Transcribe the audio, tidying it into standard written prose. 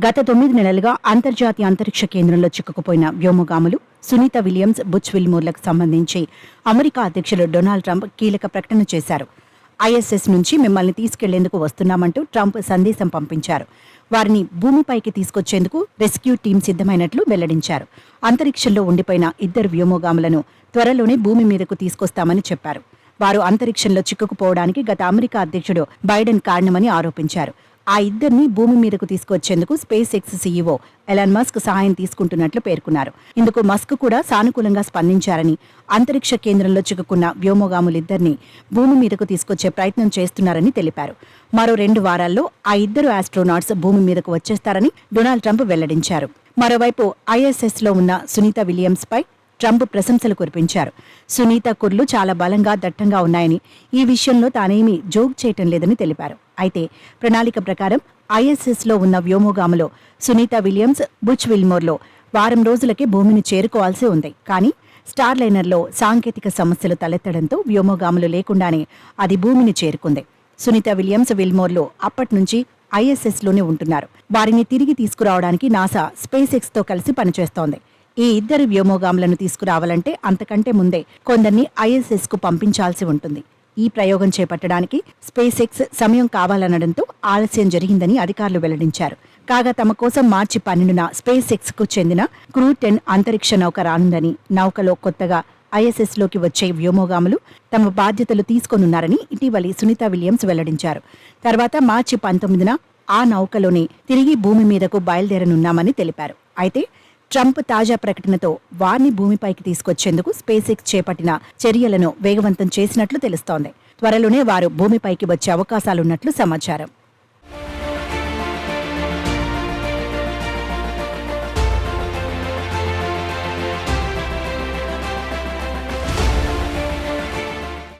గత 9 నెలలుగా అంతర్జాతీయ అంతరిక్ష కేంద్రంలో చిక్కుకుపోయిన వ్యోమగాములు సునీత విలియమ్స్, బుచ్ విల్మోర్లకు సంబంధించి అమెరికా అధ్యక్షులు డొనాల్డ్ ట్రంప్ కీలక ప్రకటన చేశారు. ఐఎస్ఎస్ నుంచి మిమ్మల్ని తీసుకెళ్లేందుకు వస్తున్నామంటూ ట్రంప్ సందేశం పంపించారు. వారిని భూమిపైకి తీసుకొచ్చేందుకు రెస్క్యూ టీం సిద్ధమైనట్లు వెల్లడించారు. అంతరిక్షంలో ఉండిపోయిన 2 వ్యోమగాములను త్వరలోనే భూమి మీదకు తీసుకొస్తామని చెప్పారు. వారు అంతరిక్షంలో చిక్కుకుపోవడానికి గత అమెరికా అధ్యక్షుడు బైడెన్ కారణమని ఆరోపించారు. ఆ 2ని భూమి మీదకు తీసుకొచ్చేందుకు SpaceX CEO Elon Musk సహాయం తీసుకుంటున్నట్లు పేర్కొన్నారు. ఇందుకు మస్క్ కూడా సానుకూలంగా స్పందించారని, అంతరిక్ష కేంద్రంలో చిక్కుకున్న వ్యోమగాములిద్దరిని భూమి మీదకు తీసుకొచ్చే ప్రయత్నం చేస్తున్నారని తెలిపారు. మరో 2 వారాల్లో ఆ 2 ఆస్ట్రోనాట్స్ భూమి మీదకు వచ్చేస్తారని డొనాల్డ్ ట్రంప్ వెల్లడించారు. మరోవైపు ఐఎస్ఎస్లో ఉన్న సునీత విలియమ్స్ పై ట్రంప్ ప్రశంసలు కురిపించారు. సునీత కుర్లు చాలా బలంగా, దట్టంగా ఉన్నాయని, ఈ విషయంలో తానేమీ జోక్ చేయటం లేదని తెలిపారు. అయితే ప్రణాళిక ప్రకారం ఐఎస్ఎస్లో ఉన్న వ్యోమగాములో సునీత విలియమ్స్, బుచ్ విల్మోర్లో వారం రోజులకే భూమిని చేరుకోవాల్సి ఉంది. కానీ స్టార్ లైనర్లో సాంకేతిక సమస్యలు తలెత్తడంతో వ్యోమగాములు లేకుండానే అది భూమిని చేరుకుంది. సునీత విలియమ్స్, విల్మోర్లో అప్పట్నుంచి ఐఎస్ఎస్లోనే ఉంటున్నారు. వారిని తిరిగి తీసుకురావడానికి నాసా స్పేస్ ఎక్స్తో కలిసి పనిచేస్తోంది. ఈ 2 వ్యోమగాములను తీసుకురావాలంటే అంతకంటే ముందే కొందరిని ఐఎస్ఎస్కు పంపించాల్సి ఉంటుంది. ఈ ప్రయోగం చేపట్టడానికి స్పేస్ ఎక్స్ సమయం కావాలనడంతో ఆలస్యం జరిగిందని అధికారులు వెల్లడించారు. కాగా తమ కోసం మార్చి 12న స్పేస్ ఎక్స్కు చెందిన క్రూ 10 అంతరిక్ష నౌక రానుందని, నౌకలో కొత్తగా ఐఎస్ఎస్లోకి వచ్చే వ్యోమగాములు తమ బాధ్యతలు తీసుకోనున్నారని ఇటీవలి సునీత విలియమ్స్ వెల్లడించారు. తర్వాత మార్చి 19న ఆ నౌకలోనే తిరిగి భూమి మీదకు బయలుదేరనున్నామని తెలిపారు. అయితే ట్రంప్ తాజా ప్రకటనతో వారిని భూమిపైకి తీసుకొచ్చేందుకు స్పేస్ ఎక్స్ చేపట్టిన చర్యలను వేగవంతం చేసినట్లు తెలుస్తోంది. త్వరలోనే వారు భూమిపైకి వచ్చే అవకాశాలున్నట్లు సమాచారం.